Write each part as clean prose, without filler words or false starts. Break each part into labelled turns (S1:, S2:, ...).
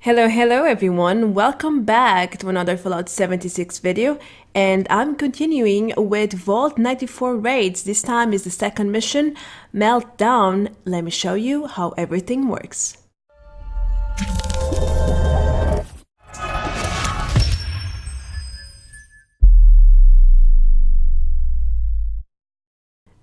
S1: Hello everyone, welcome back to another Fallout 76 video, and I'm continuing with Vault 94 raids. This time is the second mission, Meltdown. Let me show you how everything works.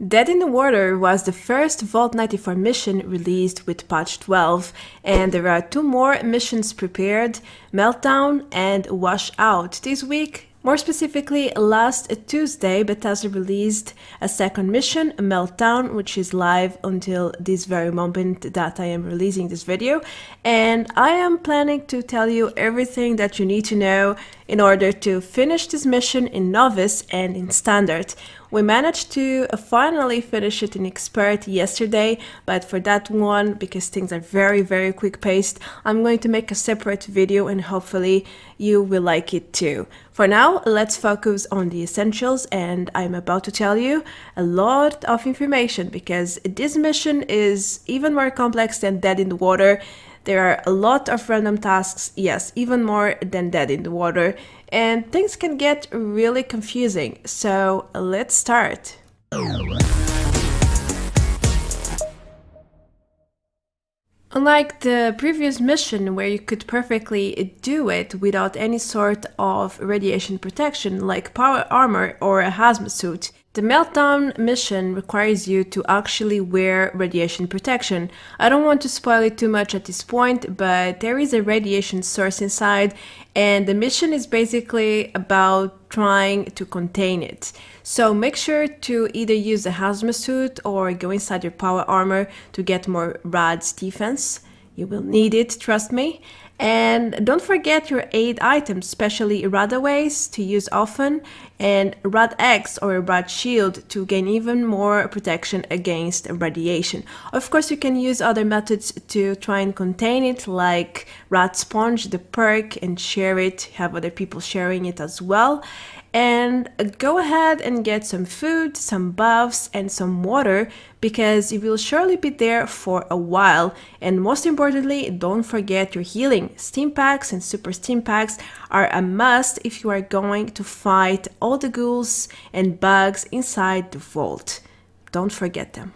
S1: Dead in the Water was the first Vault 94 mission released with patch 12, and there are two more missions prepared, Meltdown and Wash Out. This week, more specifically last Tuesday, Bethesda released a second mission, Meltdown, which is live until this very moment that I am releasing this video, and I am planning to tell you everything that you need to know in order to finish this mission in Novice and in Standard. We managed to finally finish it in Expert yesterday, but for that one, because things are very quick paced, I'm going to make a separate video and hopefully you will like it too. For now, let's focus on the essentials, and I'm about to tell you a lot of information because this mission is even more complex than Dead in the Water. There are a lot of random tasks, yes, even more than Dead in the Water, and things can get really confusing, so let's start. Unlike the previous mission where you could perfectly do it without any sort of radiation protection like power armor or a hazmat suit, the Meltdown mission requires you to actually wear radiation protection. I don't want to spoil it too much at this point, but there is a radiation source inside, and the mission is basically about trying to contain it. So make sure to either use a hazmat suit or go inside your power armor to get more RAD's defense. You will need it, trust me. And don't forget your aid items, especially Radaways to use often, and Rad X or a Rad Shield to gain even more protection against radiation. Of course, you can use other methods to try and contain it, like Rad Sponge, the perk, and share it, have other people sharing it as well. And go ahead and get some food, some buffs, and some water, because you will surely be there for a while. And most importantly, don't forget your healing. Steam packs and super steam packs are a must if you are going to fight all the ghouls and bugs inside the vault. Don't forget them.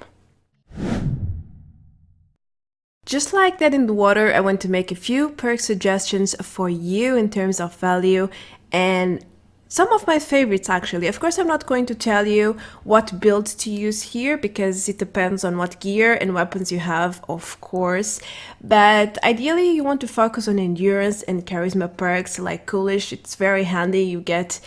S1: Just like Dead in the Water, I want to make a few perk suggestions for you in terms of value and some of my favorites actually. Of course, I'm not going to tell you what build to use here because it depends on what gear and weapons you have, of course. But ideally, you want to focus on endurance and charisma perks like Coolish. It's very handy. You get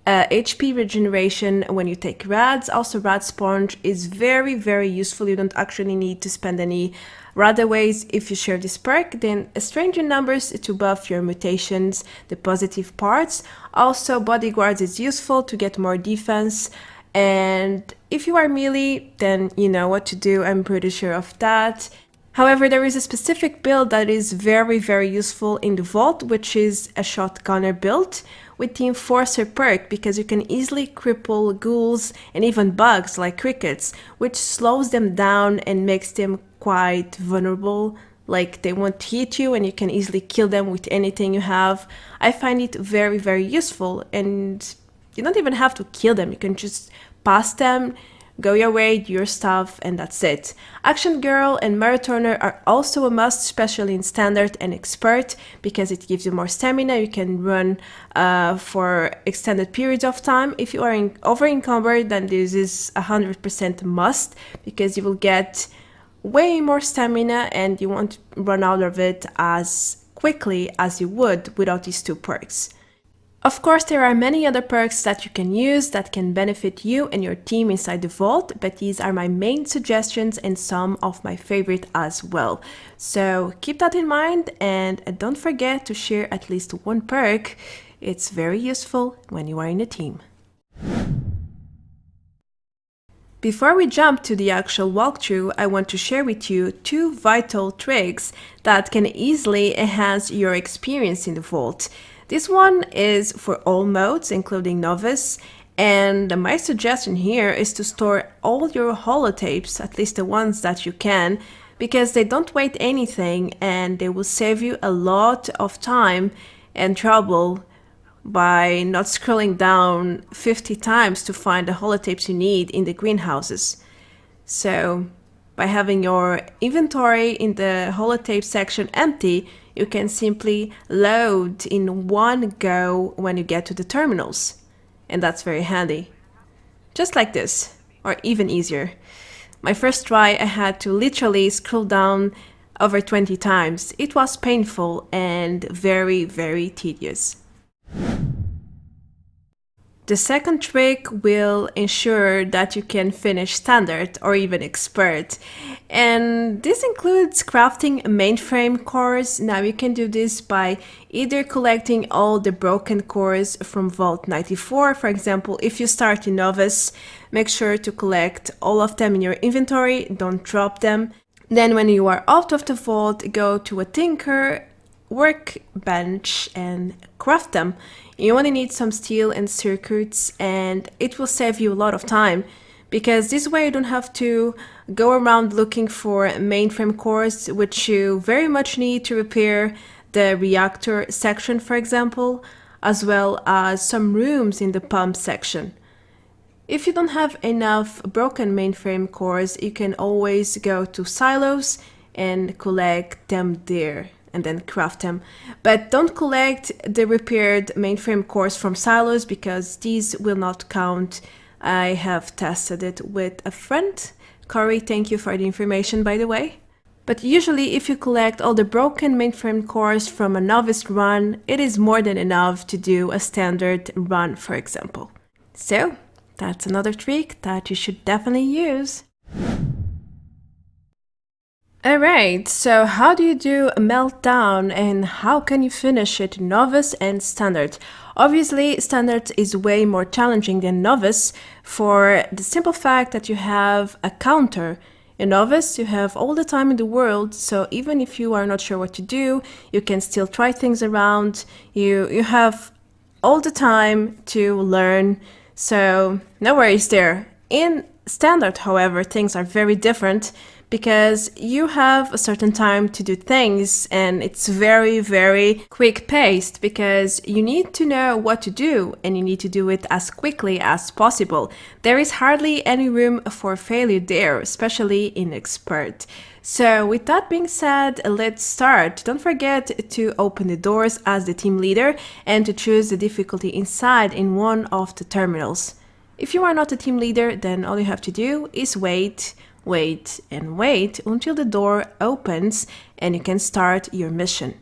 S1: HP regeneration when you take rads. Also, Rad Sponge is very useful. You don't actually need to spend any Radaways if you share this perk. Then Stranger Numbers to buff your mutations, the positive parts. Also, Bodyguards is useful to get more defense. And if you are melee, then you know what to do. I'm pretty sure of that. However, there is a specific build that is very useful in the vault, which is a shotgunner build with the Enforcer perk, because you can easily cripple ghouls and even bugs like crickets, which slows them down and makes them quite vulnerable. Like, they won't hit you and you can easily kill them with anything you have. I find it very useful, and you don't even have to kill them. You can just pass them, go your way, do your stuff, and that's it. Action Girl and Marathoner are also a must, especially in Standard and Expert, because it gives you more stamina. You can run for extended periods of time. If you are over encumbered, then this is 100% must, because you will get way more stamina and you won't run out of it as quickly as you would without these two perks. Of course, there are many other perks that you can use that can benefit you and your team inside the vault, but these are my main suggestions and some of my favorite as well. So keep that in mind, and don't forget to share at least one perk. It's very useful when you are in a team. Before we jump to the actual walkthrough, I want to share with you two vital tricks that can easily enhance your experience in the vault. This one is for all modes, including Novice, and my suggestion here is to store all your holotapes, at least the ones that you can, because they don't wait anything and they will save you a lot of time and trouble by not scrolling down 50 times to find the holotapes you need in the greenhouses. So by having your inventory in the holotape section empty, you can simply load in one go when you get to the terminals. And that's very handy. Just like this, or even easier. My first try, I had to literally scroll down over 20 times. It was painful and very, very tedious. The second trick will ensure that you can finish standard or even expert. And this includes crafting mainframe cores. Now you can do this by either collecting all the broken cores from Vault 94. For example, if you start in Novice, make sure to collect all of them in your inventory, don't drop them. Then when you are out of the vault, go to a tinker workbench and craft them. You only need some steel and circuits, and it will save you a lot of time, because this way you don't have to go around looking for mainframe cores, which you very much need to repair the reactor section, for example, as well as some rooms in the pump section. If you don't have enough broken mainframe cores, you can always go to silos and collect them there and then craft them. But don't collect the repaired mainframe cores from silos, because these will not count. I have tested it with a friend. Corey, thank you for the information, by the way. But usually if you collect all the broken mainframe cores from a novice run, it is more than enough to do a standard run, for example. So that's another trick that you should definitely use. Alright, so how do you do a meltdown and how can you finish it in Novice and Standard? Obviously, Standard is way more challenging than Novice for the simple fact that you have a counter. In Novice, you have all the time in the world, so even if you are not sure what to do, you can still try things around. You have all the time to learn, so no worries there. In Standard, however, things are very different, because you have a certain time to do things and it's very, very quick paced, because you need to know what to do and you need to do it as quickly as possible. There is hardly any room for failure there, especially in expert. So with that being said, let's start. Don't forget to open the doors as the team leader and to choose the difficulty inside in one of the terminals. If you are not a team leader, then all you have to do is wait and wait until the door opens and you can start your mission.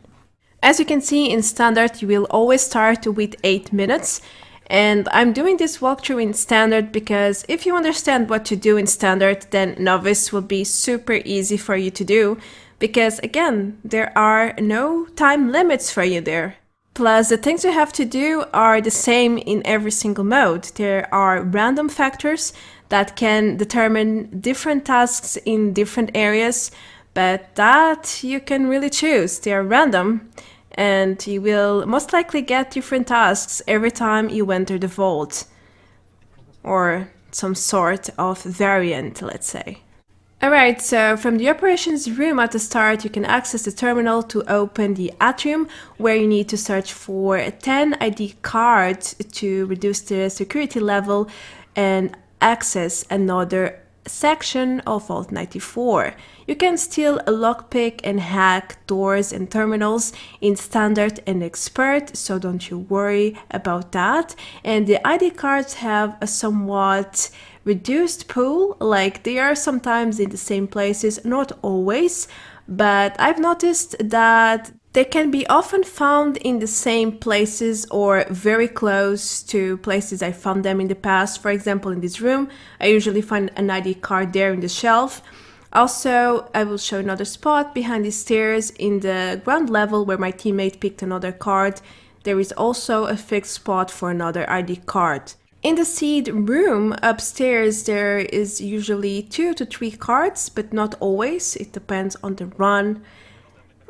S1: As you can see in Standard, you will always start with 8 minutes, and I'm doing this walkthrough in Standard because if you understand what to do in Standard, then Novice will be super easy for you to do, because again, there are no time limits for you there. Plus, the things you have to do are the same in every single mode. There are random factors that can determine different tasks in different areas, but that you can really choose. They are random, and you will most likely get different tasks every time you enter the vault, or some sort of variant, let's say. Alright, so from the operations room at the start, you can access the terminal to open the atrium, where you need to search for 10 ID cards to reduce the security level and access another section of Vault 94. You can steal a lockpick and hack doors and terminals in Standard and Expert, so don't you worry about that. And the ID cards have a somewhat reduced pool, like they are sometimes in the same places, not always, but I've noticed that they can be often found in the same places or very close to places I found them in the past. For example, in this room, I usually find an ID card there in the shelf. Also, I will show another spot behind the stairs in the ground level where my teammate picked another card. There is also a fixed spot for another ID card. In the seed room upstairs, there is usually 2 to 3 cards, but not always. It depends on the run.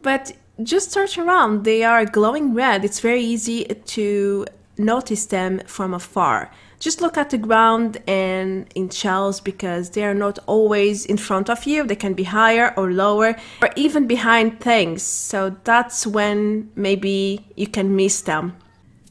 S1: But just search around. They are glowing red. It's very easy to notice them from afar. Just look at the ground and in shelves because they are not always in front of you. They can be higher or lower or even behind things. So that's when maybe you can miss them.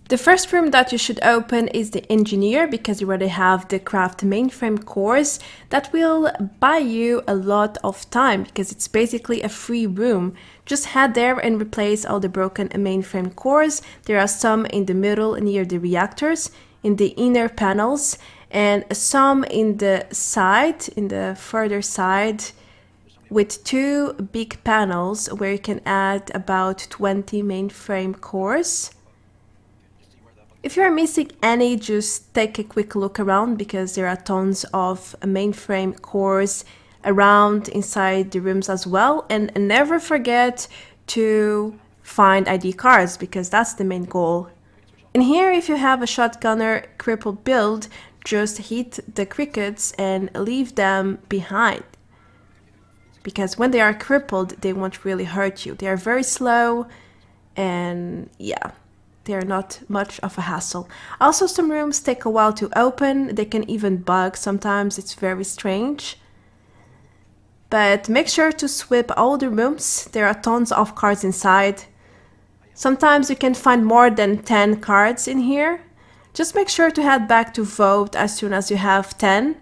S1: The first room that you should open is the engineer because you already have the craft mainframe cores. That will buy you a lot of time because it's basically a free room. Just head there and replace all the broken mainframe cores. There are some in the middle near the reactors, in the inner panels, and some in the side, in the further side, with 2 big panels where you can add about 20 mainframe cores. If you are missing any, just take a quick look around because there are tons of mainframe cores around inside the rooms as well. And never forget to find ID cards because that's the main goal. And here, if you have a shotgunner crippled build, just hit the crickets and leave them behind. Because when they are crippled, they won't really hurt you. They are very slow and yeah. They're not much of a hassle. Also, some rooms take a while to open. They can even bug sometimes. It's very strange. But make sure to sweep all the rooms. There are tons of cards inside. Sometimes you can find more than 10 cards in here. Just make sure to head back to vote as soon as you have 10.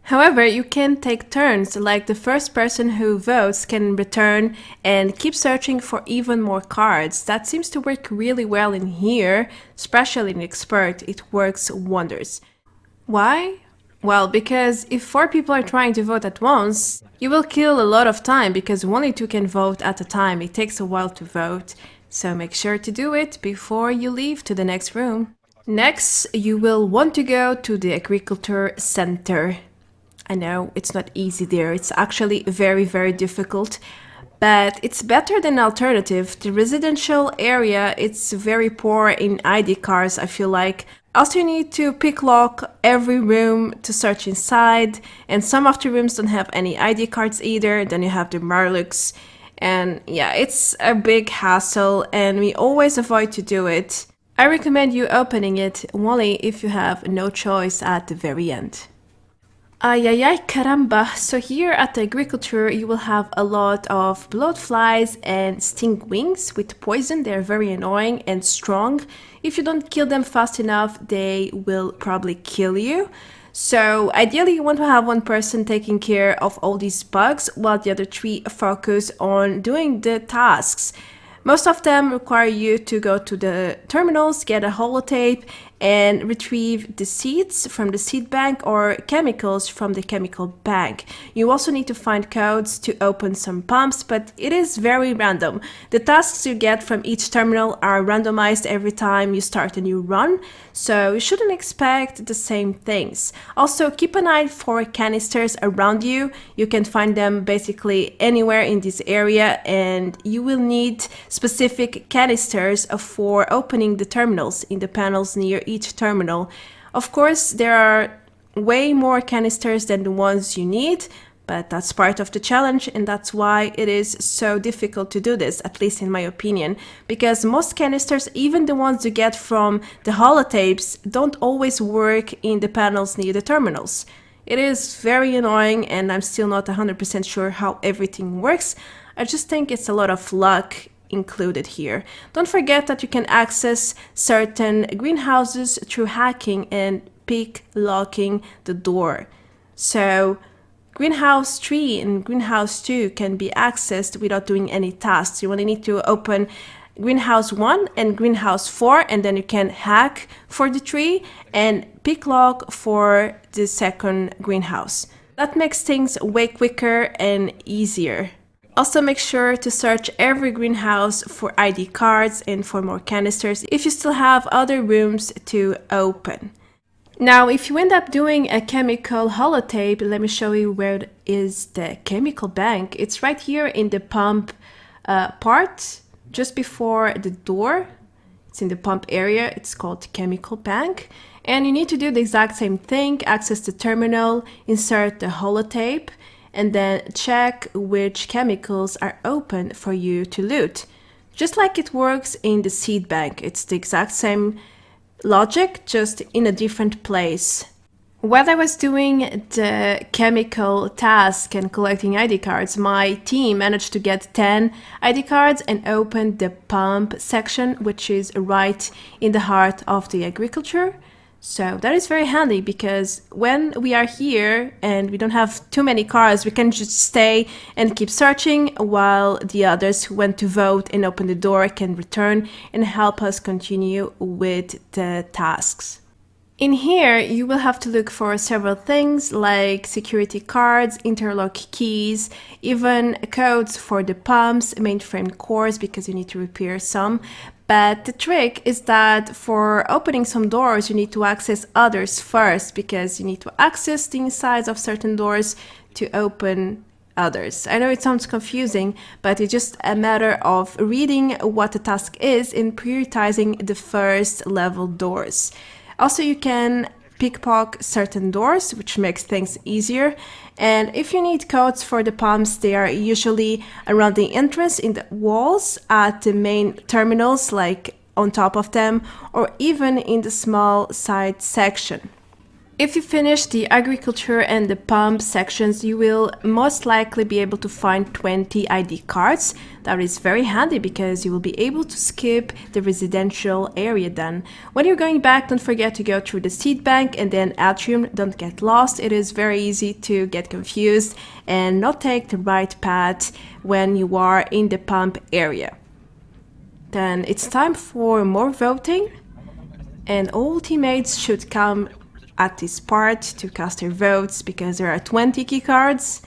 S1: However, you can take turns, like the first person who votes can return and keep searching for even more cards. That seems to work really well in here, especially in Expert. It works wonders. Why? Well, because if 4 people are trying to vote at once, you will kill a lot of time because only 2 can vote at a time. It takes a while to vote, so make sure to do it before you leave to the next room. Next, you will want to go to the Agriculture Center. I know it's not easy there, it's actually very, very difficult, but it's better than alternative. The residential area, it's very poor in ID cards, I feel like. Also, you need to pick lock every room to search inside, and some of the rooms don't have any ID cards either. Then you have the Marlux, and yeah, it's a big hassle, and we always avoid to do it. I recommend you opening it only if you have no choice at the very end. Ay, ay, ay, caramba. So here at the agriculture, you will have a lot of blood flies and sting wings with poison. They're very annoying and strong. If you don't kill them fast enough, they will probably kill you. So ideally, you want to have one person taking care of all these bugs while the other 3 focus on doing the tasks. Most of them require you to go to the terminals, get a holotape, and retrieve the seeds from the seed bank or chemicals from the chemical bank. You also need to find codes to open some pumps, but it is very random. The tasks you get from each terminal are randomized every time you start a new run, so you shouldn't expect the same things. Also, keep an eye for canisters around you. You can find them basically anywhere in this area, and you will need specific canisters for opening the terminals in the panels near each terminal. Of course, there are way more canisters than the ones you need, but that's part of the challenge, and that's why it is so difficult to do this, at least in my opinion, because most canisters, even the ones you get from the holotapes, don't always work in the panels near the terminals. It is very annoying, and I'm still not 100% sure how everything works. I just think it's a lot of luck included here. Don't forget that you can access certain greenhouses through hacking and pick locking the door. So greenhouse 3 and greenhouse 2 can be accessed without doing any tasks. You only need to open greenhouse 1 and greenhouse 4, and then you can hack for the 3 and pick lock for the second greenhouse. That makes things way quicker and easier. Also, make sure to search every greenhouse for ID cards and for more canisters if you still have other rooms to open. Now, if you end up doing a chemical holotape, let me show you where is the chemical bank. It's right here in the pump part, just before the door. It's in the pump area. It's called chemical bank. And you need to do the exact same thing, access the terminal, insert the holotape, and then check which chemicals are open for you to loot. Just like it works in the seed bank, it's the exact same logic, just in a different place. While I was doing the chemical task and collecting ID cards, my team managed to get 10 ID cards and opened the pump section, which is right in the heart of the agriculture. So that is very handy, because when we are here and we don't have too many cars, we can just stay and keep searching, while the others who went to vote and open the door can return and help us continue with the tasks. In here, you will have to look for several things like security cards, interlock keys, even codes for the pumps, mainframe cores, because you need to repair some. But the trick is that for opening some doors, you need to access others first, because you need to access the insides of certain doors to open others. I know it sounds confusing, but it's just a matter of reading what the task is and prioritizing the first level doors. Also, you can pickpocket certain doors, which makes things easier. And if you need codes for the pumps, they are usually around the entrance in the walls, at the main terminals, like on top of them, or even in the small side section. If you finish the agriculture and the pump sections, you will most likely be able to find 20 ID cards. That is very handy, because you will be able to skip the residential area then. When you're going back, don't forget to go through the seed bank and then atrium. Don't get lost. It is very easy to get confused and not take the right path when you are in the pump area. Then it's time for more voting, and all teammates should come at this part to cast their votes, because there are 20 key cards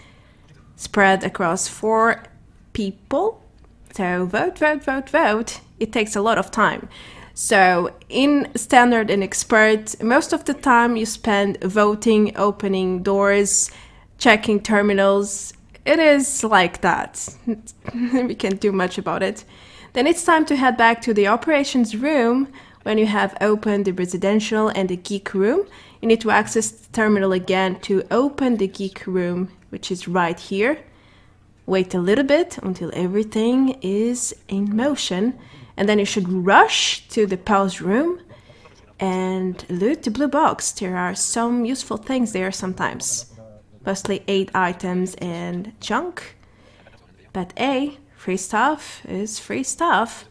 S1: spread across 4 people. So vote, vote, vote, vote. It takes a lot of time. So in standard and expert, most of the time you spend voting, opening doors, checking terminals. It is like that. We can't do much about it. Then it's time to head back to the operations room. When you have opened the residential and the Geek Room, you need to access the terminal again to open the Geek Room, which is right here. Wait a little bit until everything is in motion, and then you should rush to the pause room and loot the blue box. There are some useful things there sometimes. Mostly 8 items and junk. But hey, free stuff is free stuff.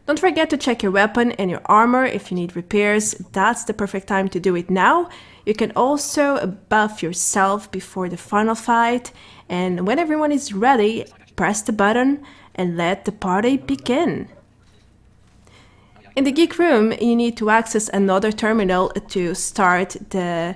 S1: Don't forget to check your weapon and your armor if you need repairs. That's the perfect time to do it now. You can also buff yourself before the final fight, and when everyone is ready, press the button and let the party begin. In the Geek Room, you need to access another terminal to start the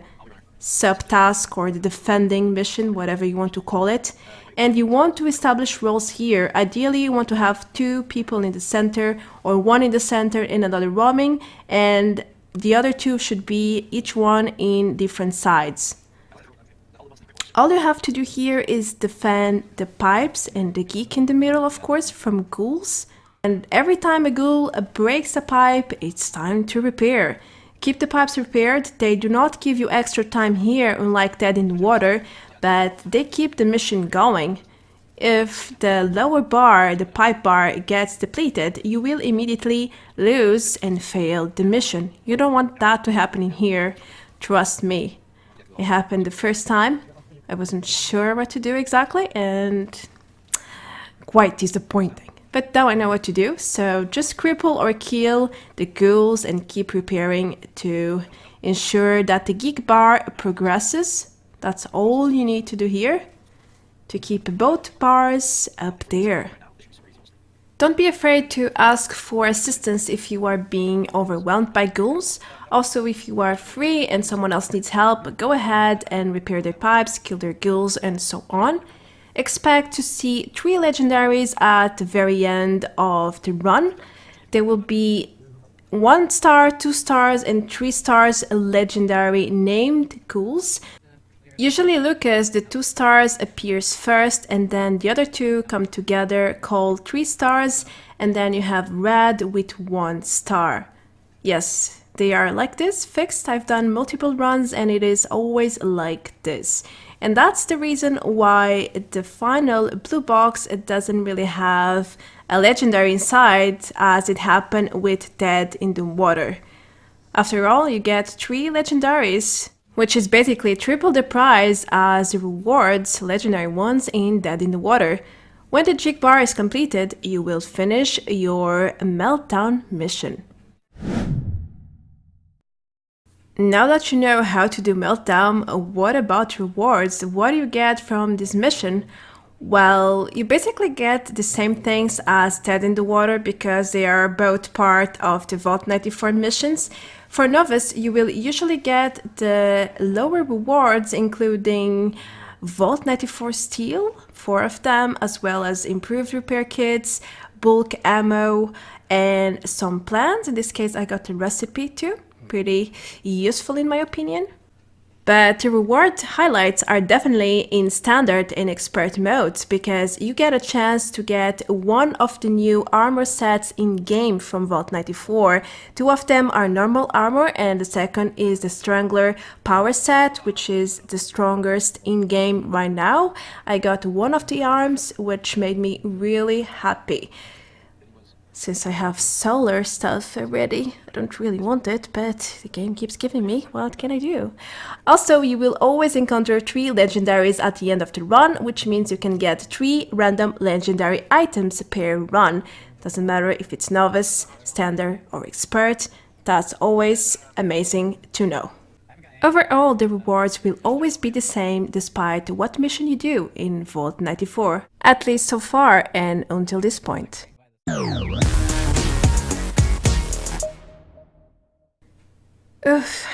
S1: subtask or the defending mission, whatever you want to call it. And you want to establish roles here. Ideally, you want to have 2 people in the center, or 1 in the center and another roaming, and the other 2 should be each one in different sides. All you have to do here is defend the pipes and the geek in the middle, of course, from ghouls. And every time a ghoul breaks a pipe, it's time to repair. Keep the pipes repaired. They do not give you extra time here, unlike that in the water, but they keep the mission going. If the lower bar, the pipe bar, gets depleted, you will immediately lose and fail the mission. You don't want that to happen in here, trust me. It happened the first time. I wasn't sure what to do exactly, and quite disappointing. But now I know what to do, so just cripple or kill the ghouls and keep repairing to ensure that the geek bar progresses. That's all you need to do here, to keep both bars up there. Don't be afraid to ask for assistance if you are being overwhelmed by ghouls. Also, if you are free and someone else needs help, go ahead and repair their pipes, kill their ghouls, and so on. Expect to see 3 legendaries at the very end of the run. There will be 1 star, 2 stars, and 3 stars legendary named ghouls. Usually Lucas, the 2 stars, appears first, and then the other 2 come together, called 3 stars, and then you have red with 1 star. Yes, they are like this, fixed. I've done multiple runs and it is always like this. And that's the reason why the final blue box, it doesn't really have a legendary inside, as it happened with Dead in the Water. After all, you get 3 legendaries, which is basically triple the price as the rewards, legendary ones in Dead in the Water. When the Geck bar is completed, you will finish your Meltdown mission. Now that you know how to do Meltdown, what about rewards? What do you get from this mission? Well, you basically get the same things as Dead in the Water because they are both part of the Vault 94 missions. For Novice, you will usually get the lower rewards, including Vault 94 steel, 4 of them, as well as improved repair kits, bulk ammo, and some plants. In this case, I got a recipe too. Pretty useful in my opinion. But the reward highlights are definitely in standard and expert modes because you get a chance to get one of the new armor sets in game from Vault 94. 2 of them are normal armor and the second is the Strangler power set, which is the strongest in game right now. I got one of the arms, which made me really happy. Since I have solar stuff already, I don't really want it, but the game keeps giving me. What can I do? Also, you will always encounter 3 legendaries at the end of the run, which means you can get 3 random legendary items per run. Doesn't matter if it's novice, standard, or expert. That's always amazing to know. Overall, the rewards will always be the same despite what mission you do in Vault 94. At least so far and until this point.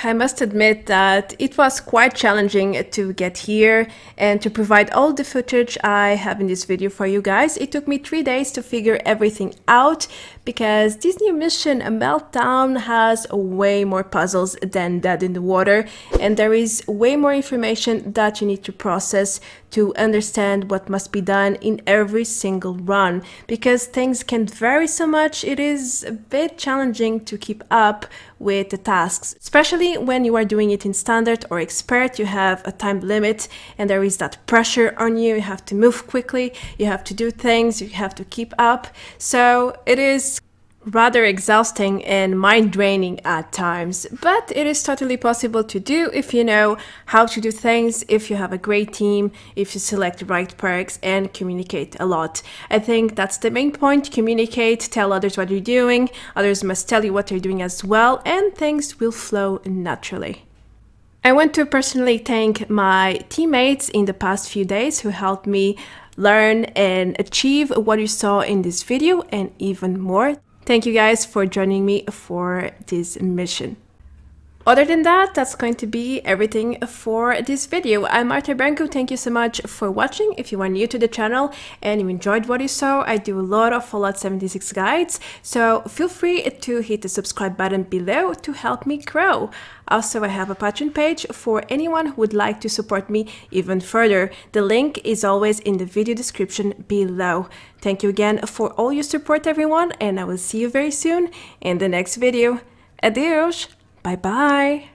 S1: I must admit that it was quite challenging to get here and to provide all the footage I have in this video for you guys. It took me 3 days to figure everything out because this new mission, Meltdown, has way more puzzles than Dead in the Water, and there is way more information that you need to process to understand what must be done in every single run. Because things can vary so much, it is a bit challenging to keep up with the tasks, especially when you are doing it in standard or expert. You have a time limit and there is that pressure on you. You have to move quickly, you have to do things, you have to keep up. So it is rather exhausting and mind-draining at times, but it is totally possible to do if you know how to do things, if you have a great team, if you select the right perks and communicate a lot. I think that's the main point. Communicate, tell others what you're doing, others must tell you what they're doing as well, and things will flow naturally. I want to personally thank my teammates in the past few days who helped me learn and achieve what you saw in this video and even more. Thank you guys for joining me for this mission. Other than that, that's going to be everything for this video. I'm Marta Branco. Thank you so much for watching. If you are new to the channel and you enjoyed what you saw, I do a lot of Fallout 76 guides, so feel free to hit the subscribe button below to help me grow. Also, I have a Patreon page for anyone who would like to support me even further. The link is always in the video description below. Thank you again for all your support, everyone, and I will see you very soon in the next video. Adios! Bye bye!